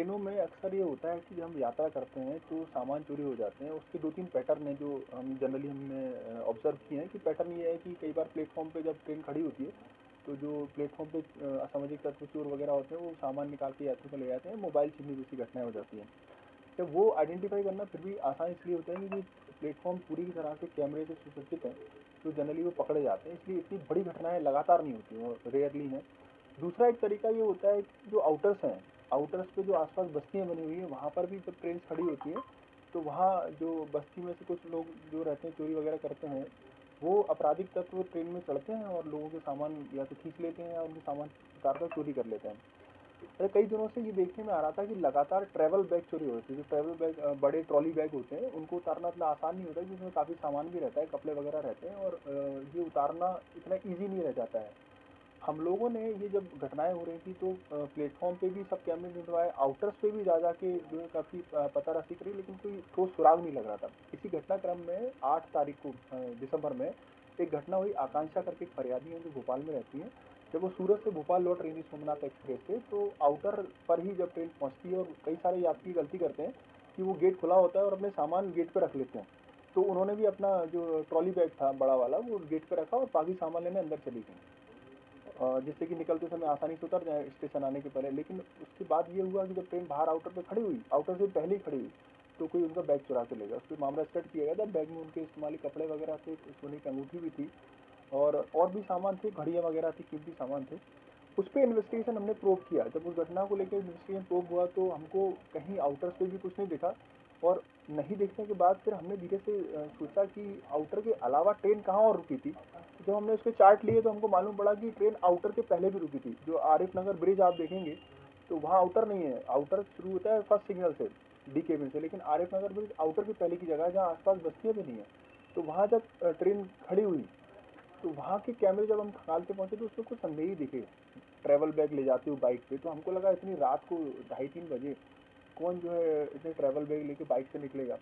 ट्रेनों में अक्सर ये होता है कि जब हम यात्रा करते हैं तो सामान चोरी हो जाते हैं। उसके 2-3 पैटर्न हैं जो हम जनरली हमने ऑब्ज़र्व किए हैं कि पैटर्न ये है कि कई बार प्लेटफ़ॉर्म पे जब ट्रेन खड़ी होती है, तो जो प्लेटफ़ॉर्म पे असामाजिक तत्व चोर वगैरह होते हैं, वो सामान निकाल के यात्री को ले जाते हैं, मोबाइल छीनने जैसी घटनाएँ हो जाती हैं। जब वो आइडेंटिफ़ाई करना फिर भी आसान इसलिए होता है क्योंकि प्लेटफ़ॉर्म पूरी तरह से कैमरे से सुसज्जित है, तो जनरली वो पकड़े जाते हैं, इसलिए इतनी बड़ी घटनाएँ लगातार नहीं होती हैं और रेयरली हैं। दूसरा एक तरीका ये होता है कि जो आउटर्स हैं, आउटर्स पे जो आसपास बस्तियां बनी हुई हैं वहाँ पर भी जब ट्रेन खड़ी होती है तो वहाँ जो बस्ती में से कुछ लोग जो रहते हैं चोरी वगैरह करते हैं, वो आपराधिक तत्व ट्रेन में चढ़ते हैं और लोगों के सामान या तो खींच लेते हैं या उनके सामान उतार कर चोरी कर लेते हैं। अरे कई दिनों से ये देखने में आ रहा था कि लगातार ट्रैवल बैग चोरी हो रहे थे। जो ट्रैवल बैग बड़े ट्रॉली बैग होते हैं उनको उतारना इतना आसान नहीं होता क्योंकि उसमें काफ़ी सामान भी रहता है, कपड़े वगैरह रहते हैं और ये उतारना इतना ईजी नहीं रह जाता है। हम लोगों ने ये जब घटनाएँ हो रही थी तो प्लेटफ़ॉर्म पे भी सब कैमरे ढूँढवाए, आउटर्स पे भी जा के जो है काफ़ी पतारासी करी लेकिन कोई ठोस सुराग नहीं लग रहा था। इसी घटनाक्रम में 8 तारीख को दिसंबर में एक घटना हुई। आकांक्षा करके एक फरियादी हैं जो भोपाल में रहती हैं। जब वो सूरत से भोपाल लौट रही थी सोमनाथ एक्सप्रेस से, तो आउटर पर ही जब ट्रेन पहुँचती है और कई सारे यात्री गलती करते हैं कि वो गेट खुला होता है और अपने सामान गेट पे रख लेते हैं। तो उन्होंने भी अपना जो ट्रॉली बैग था बड़ा वाला वो गेट पे रखा और बाकी सामान लेने अंदर चली गईं। जिससे कि निकलते समय आसानी से उतर जाए स्टेशन आने के पहले। लेकिन उसके बाद ये हुआ कि जब ट्रेन बाहर आउटर पे खड़ी हुई, आउटर से पहले ही खड़ी हुई, तो कोई उनका बैग चुरा के ले गया। उस पे मामला रजिस्टर्ड किया गया था। बैग में उनके इस्तेमाली कपड़े वगैरह थे, सोने की अंगूठी भी थी और भी सामान थे, घड़ियाँ वगैरह थी, कीमती सामान थे। उस पे इन्वेस्टिगेशन हमने प्रोब किया। जब उस घटना को लेकर इन्वेस्टिगेशन प्रोब हुआ तो हमको कहीं आउटर्स पे भी कुछ नहीं दिखा और नहीं दिखने के बाद फिर हमने धीरे से सोचा कि आउटर के अलावा ट्रेन कहाँ और रुकी थी। जब हमने उसके चार्ट लिए तो हमको मालूम पड़ा कि ट्रेन आउटर के पहले भी रुकी थी। जो आरिफ नगर ब्रिज आप देखेंगे तो वहाँ आउटर नहीं है। आउटर शुरू होता है फर्स्ट सिग्नल से, डी केबिन से, लेकिन आरिफ नगर ब्रिज आउटर के पहले की जगह है जहाँ आसपास बस्तियाँ भी नहीं है। तो वहाँ जब ट्रेन खड़ी हुई तो वहाँ के कैमरे जब हम खंगालते पहुँचे तो उसमें कुछ संदेह ही दिखे। ट्रैवल बैग ले जाते हुए बाइक पे, तो हमको लगा इतनी रात को 2:30-3 बजे कौन जो है इतने ट्रैवल बैग लेके बाइक से निकलेगा।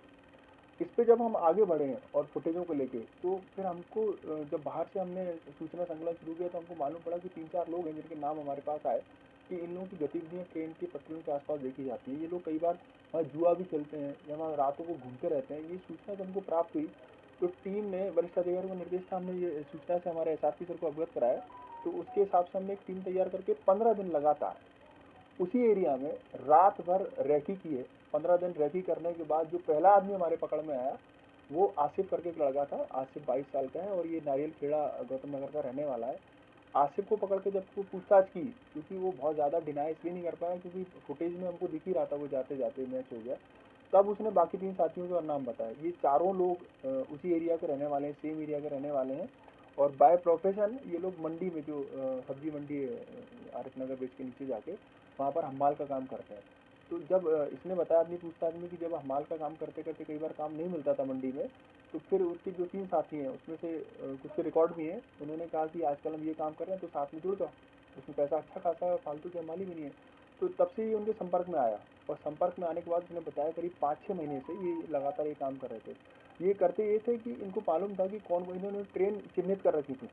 इस पे जब हम आगे बढ़े और फुटेजों को लेके तो फिर हमको जब बाहर से हमने सूचना संकलन शुरू किया तो हमको मालूम पड़ा कि 3-4 लोग हैं जिनके नाम हमारे पास आए कि इन लोगों की गतिविधियाँ ट्रेन की पटरियों के आसपास देखी जाती है। ये लोग कई बार वहाँ जुआ भी खेलते हैं या वहाँ रातों को घूमते रहते हैं। ये सूचना जब हमको प्राप्त हुई तो टीम ने वरिष्ठ अधिकारियों को निर्देश था, हमने ये सूचना से हमारे एसआरपी सर को अवगत कराया। तो उसके हिसाब से हमने एक टीम तैयार करके 15 दिन लगातार उसी एरिया में रात भर रेकी की है। 15 दिन रेकी करने के बाद जो पहला आदमी हमारे पकड़ में आया वो आसिफ करके एक लड़का था। आसिफ 22 साल का है और ये नारियल खेड़ा गौतम नगर का रहने वाला है। आसिफ को पकड़ के जब वो पूछताछ की, क्योंकि वो बहुत ज़्यादा डिनाई इसलिए नहीं कर पाया क्योंकि फुटेज में हमको दिख ही रहा था वो जाते जाते मैच हो गया। तब उसने बाकी 3 साथियों का नाम बताया। ये चारों लोग उसी एरिया के रहने वाले हैं, सेम एरिया के रहने वाले हैं और बाय प्रोफेशन ये लोग मंडी में जो सब्जी मंडी है आरिफ नगर ब्रिज के नीचे जाके वहाँ पर हमाल का काम करते हैं। तो जब इसने बताया अपनी पूछताछ में कि जब हमाल का काम करते करते कई बार काम नहीं मिलता था मंडी में, तो फिर उसके जो 3 साथी हैं उसमें से कुछ के रिकॉर्ड भी हैं। उन्होंने कहा कि आजकल हम ये काम कर रहे हैं तो साथ में जुड़ जाओ, उसमें पैसा अच्छा खासा है, फालतू की हमाली भी नहीं है। तो तब से ये उनके संपर्क में आया और संपर्क में आने के बाद उसने बताया करीब 5-6 महीने से ये लगातार ये काम कर रहे थे। ये करते ये थे कि इनको मालूम था कि कौन, इन्होंने ट्रेन चिन्हित कर रखी थी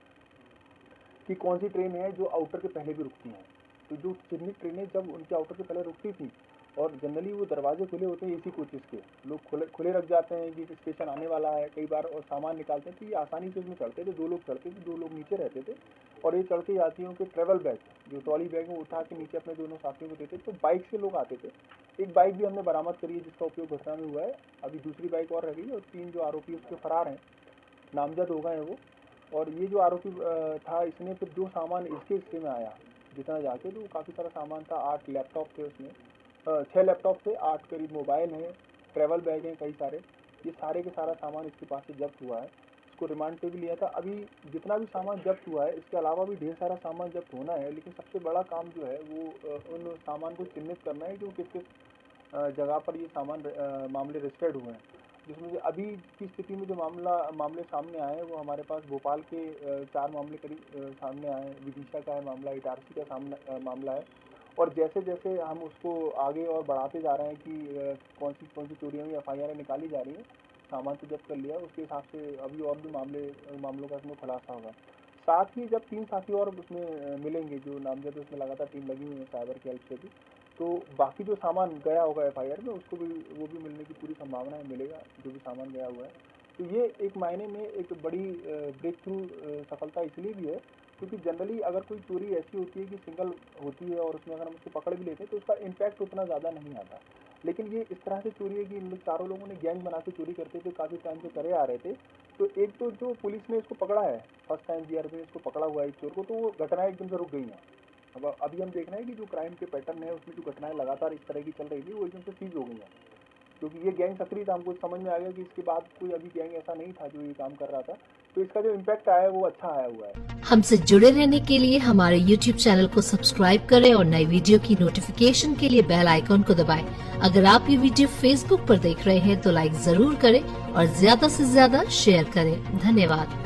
कि कौन सी ट्रेन है जो आउटर के पहले भी रुकती हैं। तो जो चिन्हित ट्रेनें जब उनके आउटर के पहले रुकती थी और जनरली वो दरवाजे खुले होते हैं एसी कोचेस के, लोग खुले खुले रख जाते हैं कि स्टेशन आने वाला है कई बार और सामान निकालते हैं, तो ये आसानी से उसमें चढ़ते थे। 2 लोग चढ़ते थे, 2 लोग नीचे रहते थे और ये चढ़ के यात्रियों के ट्रैवल बैग जो ट्रॉली बैग में उठा के नीचे अपने दोनों साथियों को देते। तो बाइक से लोग आते थे। एक बाइक भी हमने बरामद करी है जिसका उपयोग घटना में हुआ है। अभी दूसरी बाइक और रह गई और 3 जो आरोपी उसके फरार हैं, नामजद हो गए हैं वो। और ये जो आरोपी था इसने फिर जो सामान इसके हिस्से में आया जितना जाके, तो काफ़ी सारा सामान था। 8 लैपटॉप थे उसमें, 6 लैपटॉप थे, 8 करीब मोबाइल हैं, ट्रैवल बैग हैं कई सारे। ये सारे के सारा सामान इसके पास से जब्त हुआ है। इसको रिमांड पे भी लिया था। अभी जितना भी सामान जब्त हुआ है इसके अलावा भी ढेर सारा सामान जब्त होना है, लेकिन सबसे बड़ा काम जो है वो उन सामान को चिन्हित करना है कि वो किस किस जगह पर ये मामले रजिस्टर्ड हुए हैं। जिसमें से अभी की स्थिति में जो मामले सामने आए हैं वो हमारे पास भोपाल के 4 मामले करीब सामने आए हैं। विदिशा का है मामला, इटारसी का मामला है। और जैसे जैसे हम उसको आगे और बढ़ाते जा रहे हैं कि कौन सी चोरियाँ हुई एफआईआर निकाली जा रही हैं, सामान तो जब्त कर लिया, उसके हिसाब से अभी और भी मामलों का इसमें खुलासा होगा। साथ ही जब 3 साथी और उसमें मिलेंगे जो नामजद, उसमें लगातार टीम लगी हुई है साइबर की हेल्प से भी, तो बाकी जो सामान गया होगा एफआईआर में उसको भी वो भी मिलने की पूरी संभावना है, मिलेगा जो भी सामान गया हुआ है। तो ये एक मायने में एक बड़ी ब्रेक थ्रू सफलता इसलिए भी है क्योंकि जनरली अगर कोई चोरी ऐसी होती है कि सिंगल होती है और उसमें अगर हम उसको पकड़ भी लेते हैं तो उसका इम्पैक्ट उतना ज़्यादा नहीं आता। लेकिन ये इस तरह से चोरी है कि इन लोग चारों लोगों ने गैंग बना के चोरी करते थे, काफ़ी टाइम से करे आ रहे थे। तो एक तो जो पुलिस ने इसको पकड़ा है, फर्स्ट टाइम जीआरपी ने इसको पकड़ा हुआ है एक चोर को, तो वो घटनाएं एकदम से रुक गई हैं। अब अभी हम देख रहे हैं कि जो क्राइम के पैटर्न है उसमें जो घटनाएं लगातार इस तरह की चल रही थी वो एकदम से सीज हो गई हैं, क्योंकि ये गैंग सक्रिय था। हमको समझ में आ गया कि इसके बाद कोई अभी गैंग ऐसा नहीं था जो ये काम कर रहा था, तो इसका जो इम्पैक्ट आया है वो अच्छा आया हुआ है। हमसे जुड़े रहने के लिए हमारे YouTube चैनल को सब्सक्राइब करें और नई वीडियो की नोटिफिकेशन के लिए बेल आइकॉन को दबाएं। अगर आप ये वीडियो Facebook पर देख रहे हैं तो लाइक जरूर करें और ज्यादा से ज्यादा शेयर करें। धन्यवाद।